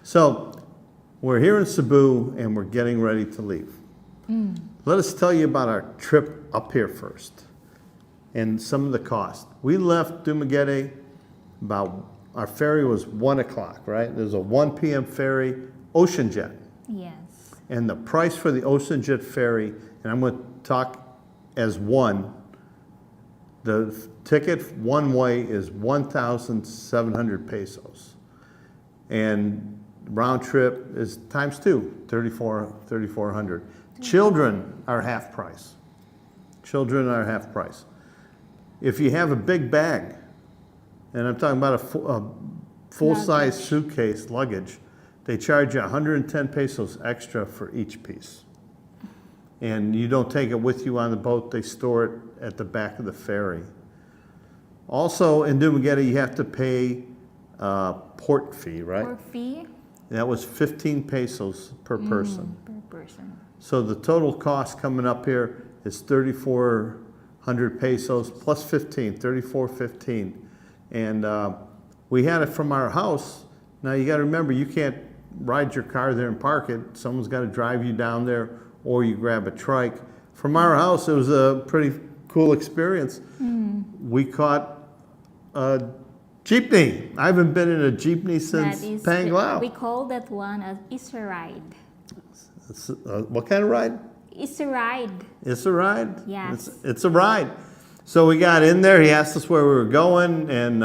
So we're here in Cebu and we're getting ready to leave. Let us tell you about our trip up here first and some of the cost. We left Dumaguete our ferry was 1 o'clock, right? There's a 1 p.m. ferry, Ocean Jet. Yes. And the price for the Ocean Jet ferry, and I'm going to talk as one, the ticket one way is 1,700 pesos. And round trip is times 2, 3,400. Children are half price. Children are half price. If you have a big bag, and I'm talking about a full-size suitcase luggage, they charge you 110 pesos extra for each piece. And you don't take it with you on the boat, they store it at the back of the ferry. Also in Dumaguete, you have to pay port fee, right? Port fee? That was 15 pesos per person. Per person. So the total cost coming up here is 3,400 pesos plus 15, 3,415. And we had it from our house. Now you got to remember, you can't ride your car there and park it. Someone's got to drive you down there, or you grab a trike. From our house, it was a pretty cool experience. We caught a jeepney. I haven't been in a jeepney since Panglao. We call that one as Ride. What kind of ride? It's a ride. It's a ride? Yes. It's a ride. So we got in there, he asked us where we were going, and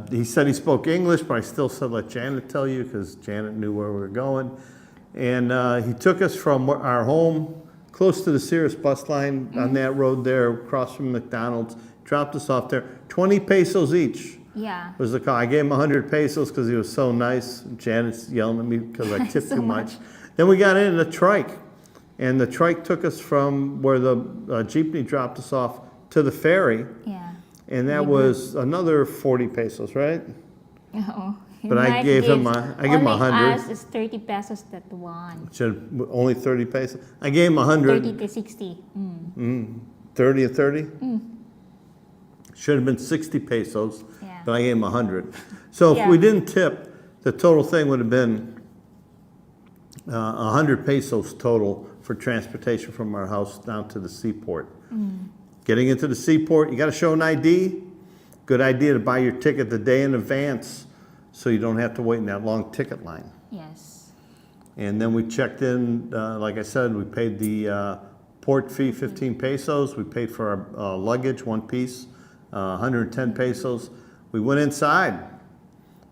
he said he spoke English, but I still said let Janet tell you, because Janet knew where we were going. And he took us from our home, close to the Cirrus bus line, on that road there, across from McDonald's, dropped us off there. 20 pesos each. Yeah. Was the car. I gave him 100 pesos because he was so nice. Janet's yelling at me because I tipped So too much. Then we got in a trike, and the trike took us from where the jeepney dropped us off to the ferry. Yeah. And that was another 40 pesos, right? Oh. But I gave him 100. Us is 30 pesos that one. Only 30 pesos. I gave him 100. 30 to 60. 30 and 30? Should have been 60 pesos, but I gave him 100. So if we didn't tip, the total thing would have been 100 pesos total for transportation from our house down to the seaport. Getting into the seaport, you got to show an ID. Good idea to buy your ticket the day in advance so you don't have to wait in that long ticket line. Yes. And then we checked in, like I said, we paid the port fee, 15 pesos. We paid for our luggage, one piece, 110 pesos. We went inside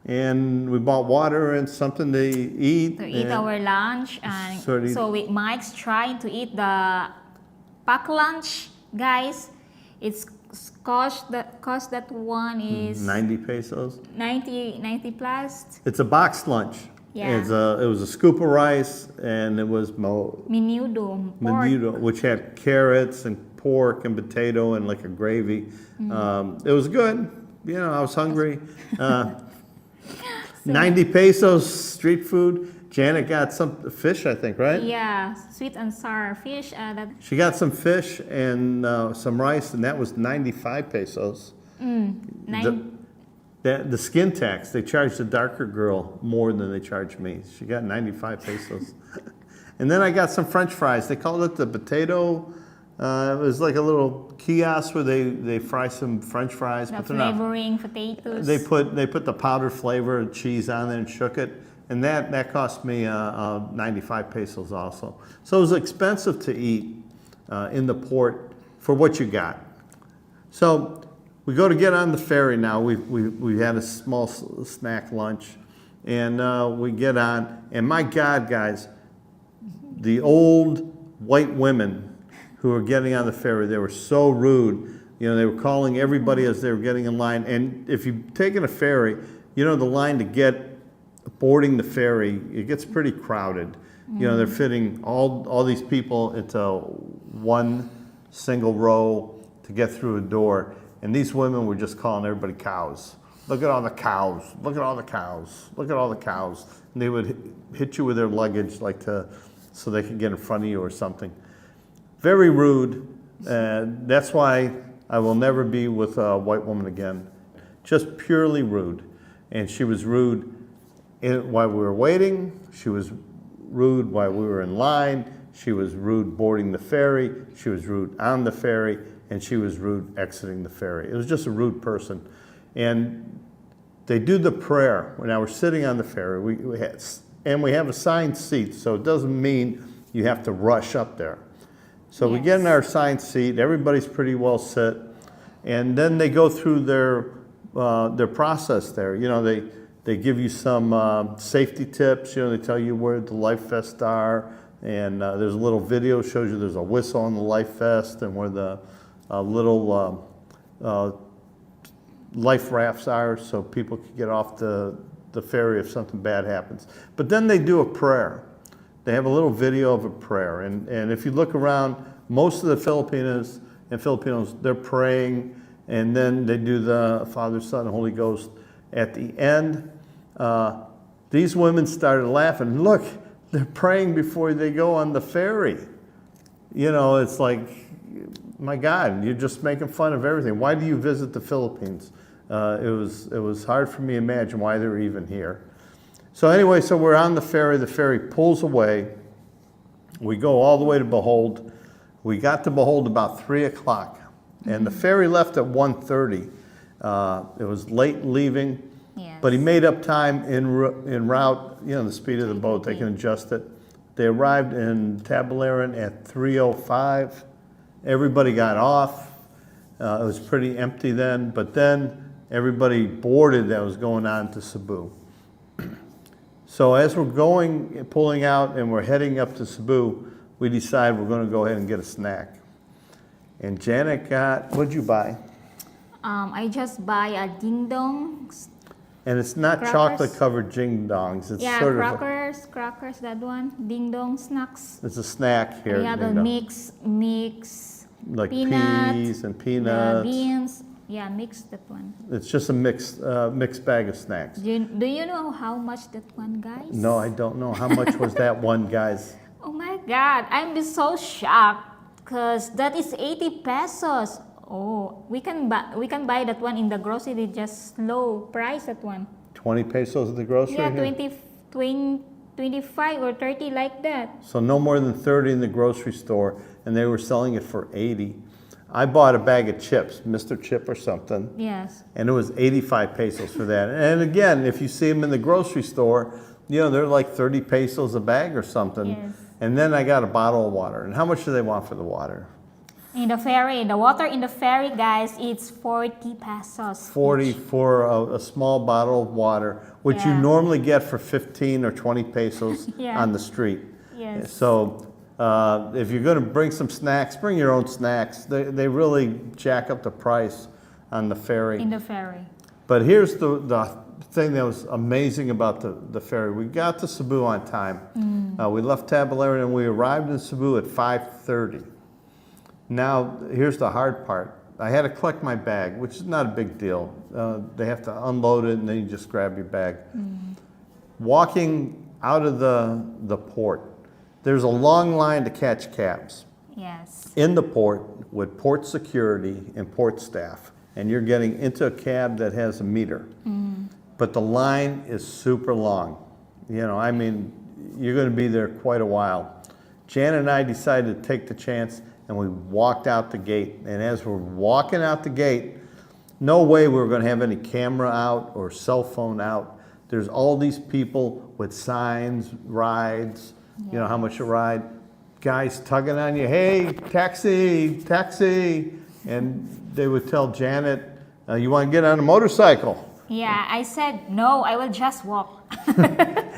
and we bought water and something to eat. To eat our lunch. And so Mike's trying to eat the pack lunch. Guys, it's cost that one is 90 pesos. 90 plus. It's a boxed lunch. Yeah. It was a scoop of rice, and it was menudo, which had carrots and pork and potato and like a gravy. It was good. You know, I was hungry. 90 pesos street food. Janet got some fish, I think, right? Yeah, sweet and sour fish. She got some fish and some rice, and that was 95 pesos. The skin tax, they charged the darker girl more than they charged me. She got 95 pesos. And then I got some French fries. They called it the potato. It was like a little kiosk where they fry some French fries. The flavoring potatoes. They put the powdered flavor and cheese on there and shook it. And that cost me 95 pesos also. So it was expensive to eat in the port for what you got. So we go to get on the ferry now. We had a small snack lunch, and we get on. And my God, guys, the old white women who were getting on the ferry, they were so rude. You know, they were calling everybody as they were getting in line. And if you've taken a ferry, you know the line to get boarding the ferry, it gets pretty crowded. You know, they're fitting all these people into one single row to get through a door. And these women were just calling everybody cows. Look at all the cows. Look at all the cows. Look at all the cows. And they would hit you with their luggage so they could get in front of you or something. Very rude. That's why I will never be with a white woman again. Just purely rude. And she was rude while we were waiting. She was rude while we were in line. She was rude boarding the ferry. She was rude on the ferry. And she was rude exiting the ferry. It was just a rude person. And they do the prayer. Now we're sitting on the ferry. We have assigned seats, so it doesn't mean you have to rush up there. So we get in our assigned seat. Everybody's pretty well set. And then they go through their process there. You know, they give you some safety tips. You know, they tell you where the life vests are. And there's a little video shows you there's a whistle on the life vest and where the little life rafts are, so people can get off the ferry if something bad happens. But then they do a prayer. They have a little video of a prayer. And if you look around, most of the Filipinas and Filipinos, they're praying, and then they do the Father, Son, and Holy Ghost. At the end, these women started laughing. Look, they're praying before they go on the ferry. You know, it's like, my God, you're just making fun of everything. Why do you visit the Philippines? It was hard for me to imagine why they're even here. So anyway, so we're on the ferry pulls away. We go all the way to Behold. We got to Behold about 3 o'clock, and the ferry left at 1:30. It was late leaving, but he made up time en route, you know, the speed of the boat, they can adjust it. They arrived in Tacloban at 3:05. Everybody got off. It was pretty empty then, but then everybody boarded that was going on to Cebu. So as we're pulling out and we're heading up to Cebu, we decide we're going to go ahead and get a snack. And Janet got, what'd you buy? I just buy a ding dongs. And it's not chocolate covered ding dongs. It's sort of crackers, that one. Ding dong snacks. It's a snack here. We have a mix like peanut, peas and peanuts. Beans. Yeah, mix that one. It's just a mixed bag of snacks. Do you know how much that one, guys? No, I don't know. How much was that one, guys? Oh my God, I'm so shocked because that is 80 pesos. Oh, we can buy that one in the grocery. They just low price that one. 20 pesos at the grocery? Yeah, 25 or 30 like that. So no more than 30 in the grocery store, and they were selling it for 80. I bought a bag of chips, Mr. Chip or something. Yes. And it was 85 pesos for that. And again, if you see them in the grocery store, you know, they're like 30 pesos a bag or something. Yes. And then I got a bottle of water. And how much do they want for the water? In the ferry, the water in the ferry, guys, it's 40 pesos. 40 each. For a small bottle of water, which you normally get for 15 or 20 pesos on the street. Yes. So if you're going to bring some snacks, bring your own snacks. They really jack up the price on the ferry. In the ferry. But here's the thing that was amazing about the ferry. We got to Cebu on time. We left Tacloban and we arrived in Cebu at 5:30. Now, here's the hard part. I had to collect my bag, which is not a big deal. They have to unload it and then you just grab your bag. Walking out of the port, there's a long line to catch cabs. Yes. In the port with port security and port staff, and you're getting into a cab that has a meter. But the line is super long. You know, I mean, you're going to be there quite a while. Jan and I decided to take the chance, and we walked out the gate. And as we're walking out the gate, no way we were going to have any camera out or cell phone out. There's all these people with signs, rides, you know, how much a ride. Guys tugging on you, hey, taxi, taxi. And they would tell Janet, you want to get on a motorcycle? Yeah, I said, no, I will just walk.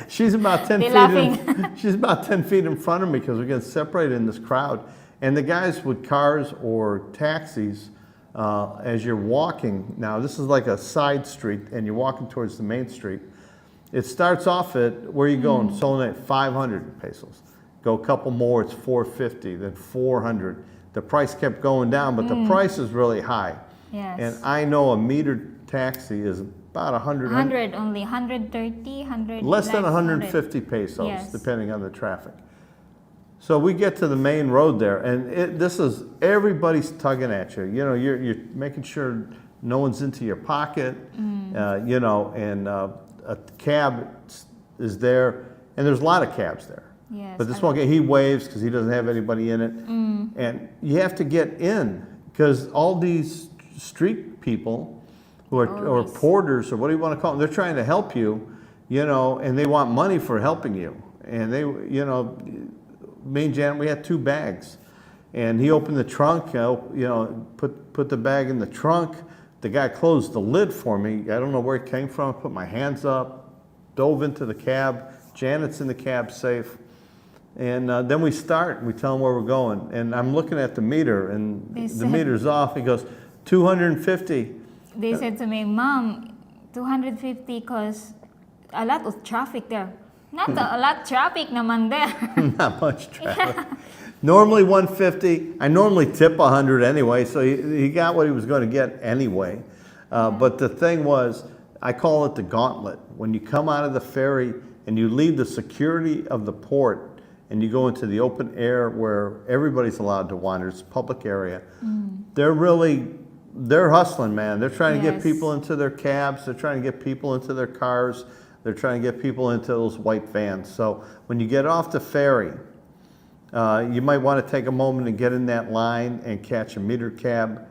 She's about 10 feet she's about 10 feet in front of me because we're getting separated in this crowd. And the guys with cars or taxis, as you're walking, now this is like a side street and you're walking towards the main street. It starts off at, where are you going? It's only at 500 pesos. Go a couple more, it's 450, then 400. The price kept going down, but the price is really high. Yes. And I know a metered taxi is about 100 only, 130, 100. Less than 150 pesos, yes, depending on the traffic. So we get to the main road there, and this is, everybody's tugging at you. You know, you're making sure no one's into your pocket, you know, and a cab is there, and there's a lot of cabs there. Yes. But this one guy, he waves because he doesn't have anybody in it. And you have to get in because all these street people who are or porters or what do you want to call them, they're trying to help you, you know, and they want money for helping you. And they, you know, me and Janet, we had 2 bags. And he opened the trunk, you know, put the bag in the trunk. The guy closed the lid for me. I don't know where it came from. I put my hands up, dove into the cab. Janet's in the cab safe. And then we start, we tell him where we're going. And I'm looking at the meter, and the meter's off. He goes, 250. They said to me, Mom, 250 because a lot of traffic there. Not a lot traffic naman there. Not much traffic. Yeah. Normally 150. I normally tip 100 anyway, so he got what he was going to get anyway. But the thing was, I call it the gauntlet. When you come out of the ferry and you leave the security of the port and you go into the open air where everybody's allowed to wander, it's a public area, they're hustling, man. They're trying to get people into their cabs. They're trying to get people into their cars. They're trying to get people into those white vans. So when you get off the ferry, you might want to take a moment and get in that line and catch a meter cab.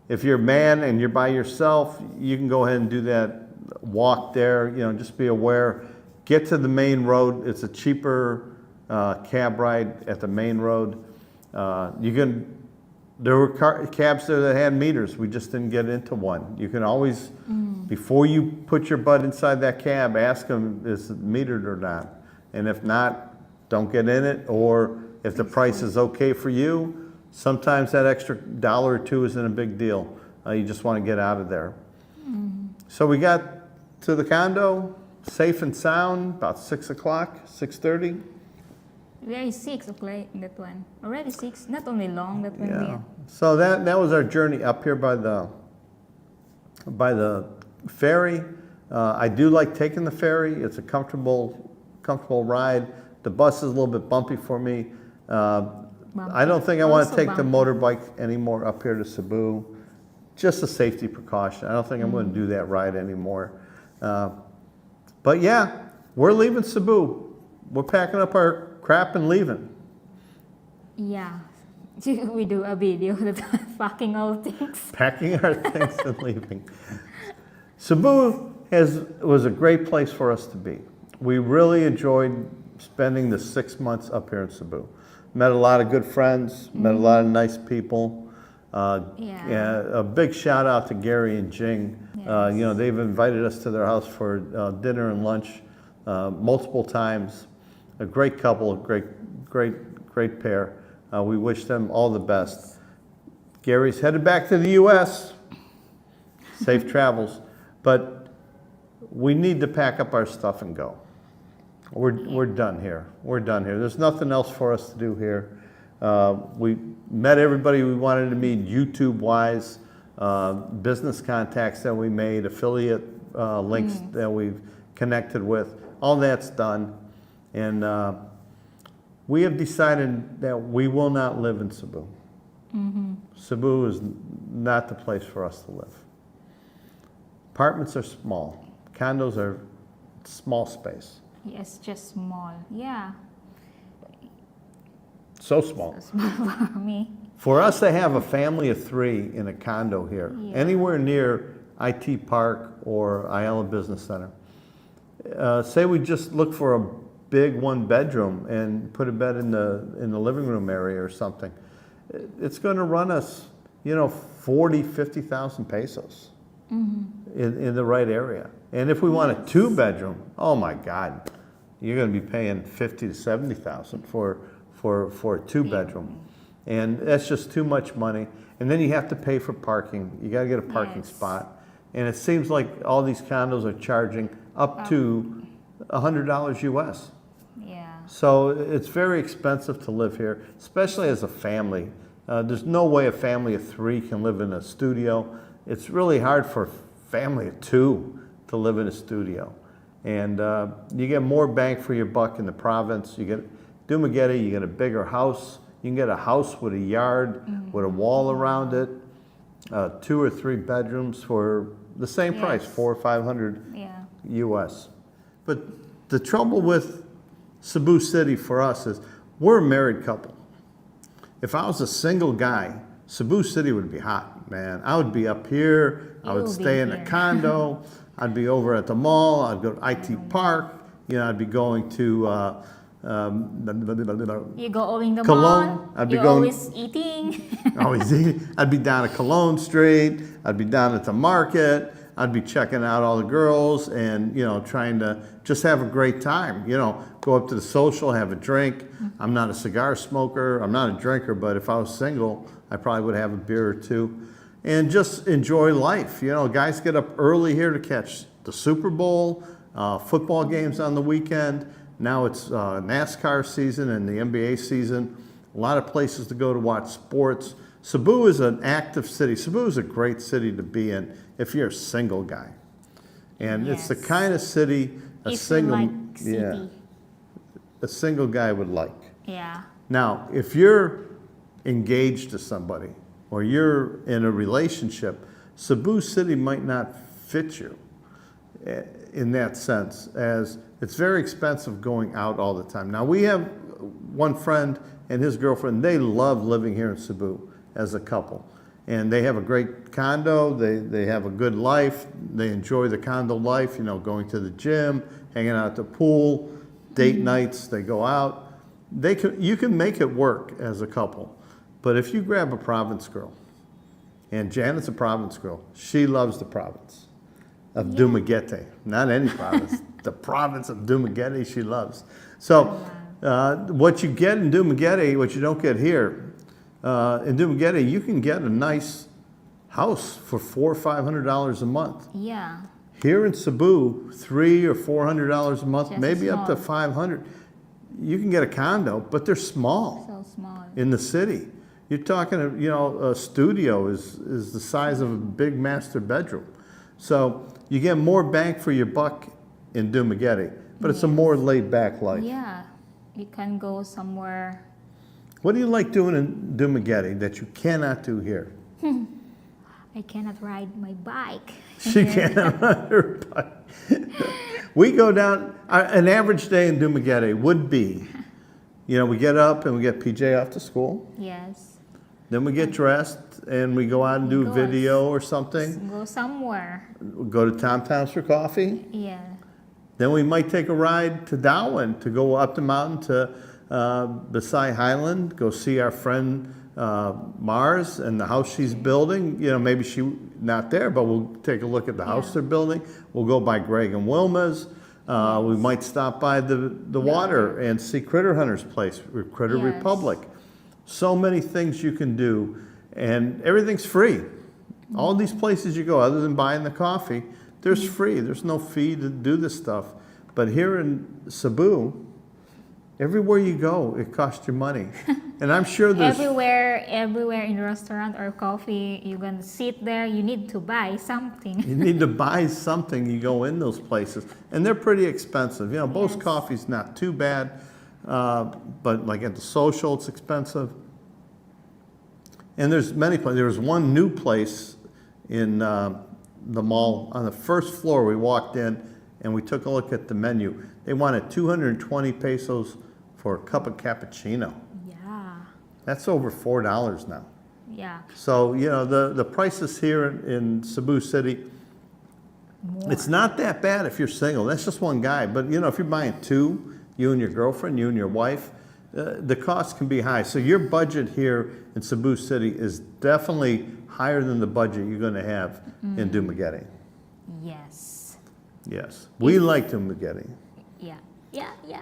If you're a man and you're by yourself, you can go ahead and do that walk there. You know, just be aware. Get to the main road. It's a cheaper cab ride at the main road. There were cabs there that had meters. We just didn't get into one. You can always, before you put your butt inside that cab, ask them, is it metered or not? And if not, don't get in it. Or if the price is okay for you, sometimes that extra $1 or $2 isn't a big deal. You just want to get out of there. So we got to the condo, safe and sound, about 6 o'clock, 6:30. Very 6 o'clock, that one. Already 6, not only long, that one. Yeah. So that was our journey up here by the ferry. I do like taking the ferry. It's a comfortable ride. The bus is a little bit bumpy for me. I don't think I want to take the motorbike anymore up here to Cebu. Just a safety precaution. I don't think I'm going to do that ride anymore. But yeah, we're leaving Cebu. We're packing up our crap and leaving. Yeah. We do a video that packing all things. Packing our things and leaving. Cebu was a great place for us to be. We really enjoyed spending the 6 months up here in Cebu. Met a lot of good friends, met a lot of nice people. A big shout out to Gary and Jing. Yes. You know, they've invited us to their house for dinner and lunch multiple times. A great couple, a great pair. We wish them all the best. Gary's headed back to the U.S. Safe travels. But we need to pack up our stuff and go. We're done here. We're done here. There's nothing else for us to do here. We met everybody we wanted to meet, YouTube-wise, business contacts that we made, affiliate links that we've connected with. All that's done. And we have decided that we will not live in Cebu. Cebu is not the place for us to live. Apartments are small. Condos are small space. Yes, just small. Yeah. So small. So small for me. For us to have a family of 3 in a condo here, anywhere near IT Park or Ayala Business Center, say we just look for a big 1-bedroom and put a bed in the living room area or something, it's going to run us, you know, 40, 50,000 pesos in the right area. And if we want a 2-bedroom, oh my God, you're going to be paying 50 to 70,000 for a 2-bedroom. And that's just too much money. And then you have to pay for parking. You got to get a parking spot. And it seems like all these condos are charging up to $100 US. Yeah. So it's very expensive to live here, especially as a family. There's no way a family of 3 can live in a studio. It's really hard for a family of 2 to live in a studio. And you get more bang for your buck in the province. You get Dumaguete, you get a bigger house. You can get a house with a yard, with a wall around it, 2 or 3 bedrooms for the same price, $400 or $500 US. But the trouble with Cebu City for us is we're a married couple. If I was a single guy, Cebu City would be hot, man. I would be up here. I would stay in a condo. I'd be over at the mall. I'd go to IT Park. You know, I'd be going to You go owing the Cologne. mall. I'd be You're going- always eating. always eating. I'd be down at Cologne Street. I'd be down at the market. I'd be checking out all the girls and, you know, trying to just have a great time. You know, go up to the social, have a drink. I'm not a cigar smoker. I'm not a drinker, but if I was single, I probably would have a beer or two and just enjoy life. You know, guys get up early here to catch the Super Bowl, football games on the weekend. Now it's NASCAR season and the NBA season. A lot of places to go to watch sports. Cebu is an active city. Cebu is a great city to be in if you're a single guy. And it's the Yes. kind of city If you like city. a single guy would like. Yeah. Now, if you're engaged to somebody or you're in a relationship, Cebu City might not fit you in that sense, as it's very expensive going out all the time. Now, we have one friend and his girlfriend, they love living here in Cebu as a couple. And they have a great condo, they have a good life, they enjoy the condo life, you know, going to the gym, hanging out at the pool, date nights, they go out. You can make it work as a couple. But if you grab a province girl, and Janet's a province girl, she loves the province of Dumaguete, not any province, the province of Dumaguete she loves. So what you get in Dumaguete, what you don't get here, in Dumaguete, you can get a nice house for $400 or $500 a month. Yeah. Here in Cebu, $300 or $400 a month, Just maybe up to small. $500. You can get a condo, but they're small So small. in the city. You're talking, you know, a studio is the size of a big master bedroom. So you get more bang for your buck in Dumaguete, but it's a more laid back life. Yeah. You can go somewhere. What do you like doing in Dumaguete that you cannot do here? I cannot ride my bike. She can't ride her bike. We go down, an average day in Dumaguete would be, you know, we get up and we get PJ off to school. Yes. Then we get dressed and we go out and do Go video or something. Go somewhere. Go to Tom Tom's for coffee. Yeah. Then we might take a ride to Darwin to go up the mountain to Beside Highland, go see our friend Mars and the house she's building. You know, maybe she's not there, but we'll take a look at the house they're building. We'll go by Greg and Wilma's. We might stop by the water and see Critter Hunter's place, Critter Yes. Republic. So many things you can do, and everything's free. All these places you go, other than buying the coffee, there's free. There's no fee to do this stuff. But here in Cebu, everywhere you go, it costs you money. And I'm sure there's... Everywhere in restaurant or coffee, you're going to sit there, you need to buy something. You need to buy something, you go in those places. And they're pretty expensive. You know, Bo's Yes. Coffee's not too bad, but like at the social, it's expensive. And there's many places. There was one new place in the mall. On the first floor, we walked in and we took a look at the menu. They wanted 220 pesos for a cup of cappuccino. Yeah. That's over $4 now. Yeah. So, you know, the prices here in Cebu City, More. it's not that bad if you're single. That's just one guy. But, you know, if you're buying two, you and your girlfriend, you and your wife, the cost can be high. So your budget here in Cebu City is definitely higher than the budget you're going to have in Dumaguete. Yes. Yes. We like Dumaguete. Yeah. Yeah. Yeah.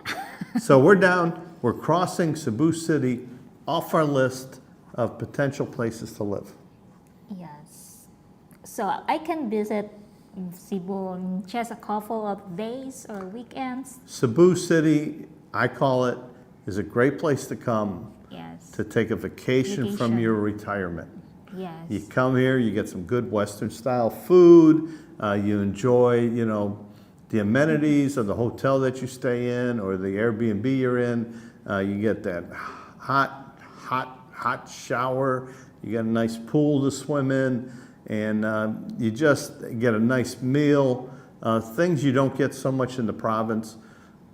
So we're crossing Cebu City off our list of potential places to live. Yes. So I can visit Cebu in just a couple of days or weekends. Cebu City, I call it, is a great place to come Yes. to take a vacation from your retirement. Yes. You come here, you get some good Western style food, you enjoy, you know, the amenities of the hotel that you stay in or the Airbnb you're in. You get that hot shower. You get a nice pool to swim in, and you just get a nice meal. Things you don't get so much in the province.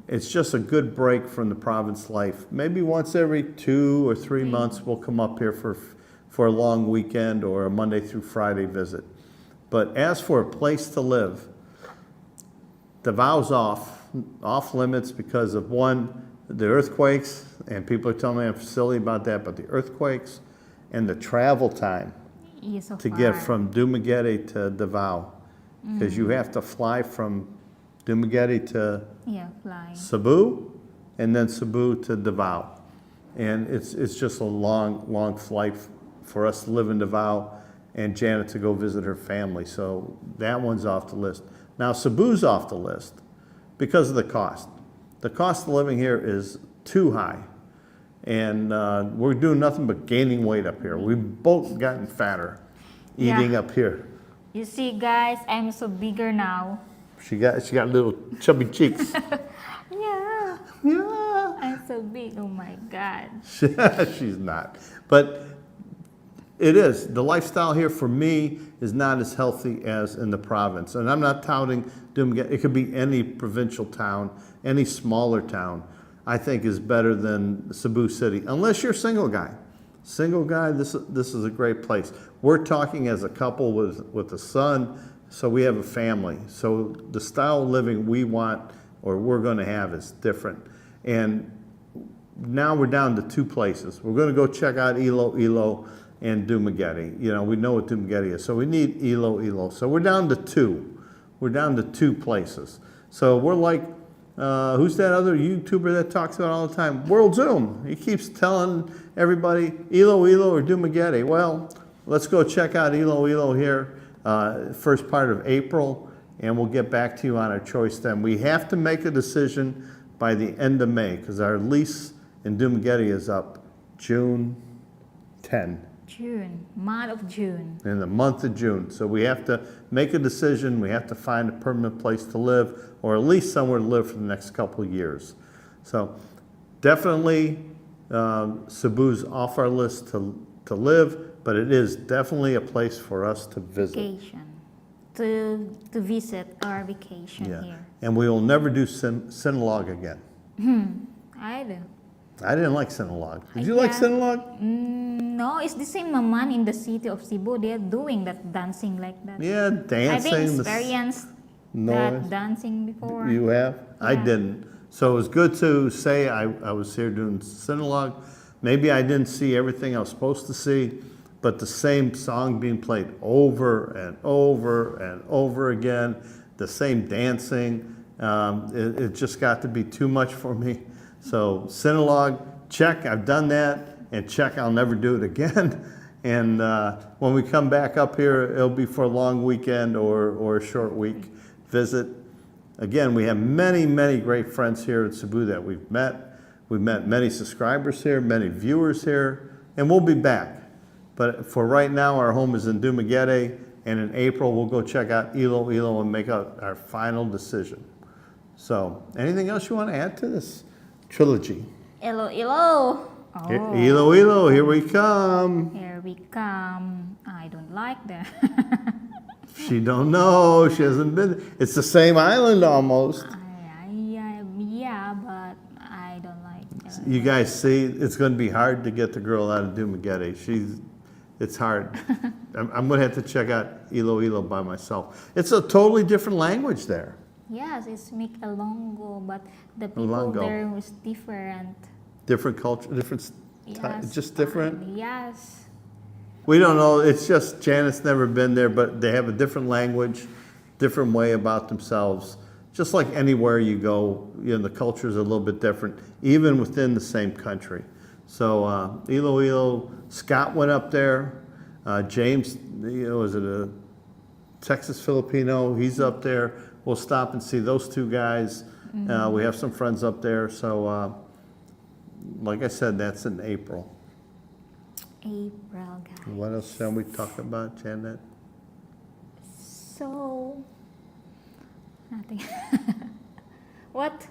it's just a good break from the province life. Maybe once every 2 or 3 months, we'll come up here for a long weekend or a Monday through Friday visit. But as for a place to live, Davao's off limits because of one, the earthquakes, and people are telling me I'm silly about that, but the earthquakes and the travel time So to far. get from Dumaguete to Davao, because you have to fly from Dumaguete to flying. Cebu, and then Cebu to Davao, and it's just a long flight for us to live in Davao, and Janet to go visit her family. So that one's off the list. Now Cebu's off the list because of the cost. The cost of living here is too high, and we're doing nothing but gaining weight up here. We've both gotten fatter eating up here. You see, guys, I'm so bigger now. She got little chubby cheeks. Yeah, Yeah. I'm so big. Oh my God. She's not. But it is. The lifestyle here for me is not as healthy as in the province. And I'm not touting Dumaguete. It could be any provincial town, any smaller town, I think is better than Cebu City. Unless you're a single guy. Single guy, this is a great place. We're talking as a couple with a son, so we have a family. So the style of living we want or we're going to have is different. And now we're down to 2 places. We're going to go check out Iloilo and Dumaguete. You know, we know what Dumaguete is, so we need Iloilo. So we're down to 2. We're down to 2 places. So we're like, who's that other YouTuber that talks about all the time? World Zoom. He keeps telling everybody Iloilo or Dumaguete. Well, let's go check out Iloilo here first part of April, and we'll get back to you on our choice then. We have to make a decision by the end of May because our lease in Dumaguete is up June 10. Month of June. In the month of June. So we have to make a decision. We have to find a permanent place to live, or at least somewhere to live for the next couple of years. So definitely Cebu's off our list to live, but it is definitely a place for us to visit. Vacation. To visit our vacation here. And we will never do Sinulog again. I do. I didn't like Sinulog. Did you like Sinulog? No, it's the same man in the city of Cebu. They're doing that dancing like that. Yeah, dancing. I've experienced that dancing before. You have? I didn't. So it was good to say I was here doing Sinulog. Maybe I didn't see everything I was supposed to see, but the same song being played over and over and over again, the same dancing, it just got to be too much for me. So Sinulog, check, I've done that, and check, I'll never do it again. And when we come back up here, it'll be for a long weekend or a short week visit. Again, we have many, many great friends here at Cebu that we've met. We've met many subscribers here, many viewers here, and we'll be back. But for right now, our home is in Dumaguete, and in April, we'll go check out Iloilo and make our final decision. So, anything else you want to add to this trilogy? Iloilo. Oh. Iloilo, here we come. Here we come. I don't like that. She don't know. She hasn't been. It's the same island almost. Yeah, but I don't like it. You guys see, it's going to be hard to get the girl out of Dumaguete. It's hard. I'm going to have to check out Iloilo by myself. It's a totally different language there. Yes, it's Mikalongo, but the people there was different. Different culture, different, just different? Yes. We don't know. It's just Janet's never been there, but they have a different language, different way about themselves. Just like anywhere you go, the culture is a little bit different, even within the same country. So Iloilo, Scott went up there. James, is it a Texas Filipino? He's up there. We'll stop and see those 2 guys. We have some friends up there. So like I said, that's in April. April, guys. What else shall we talk about, Janet? So, nothing. What?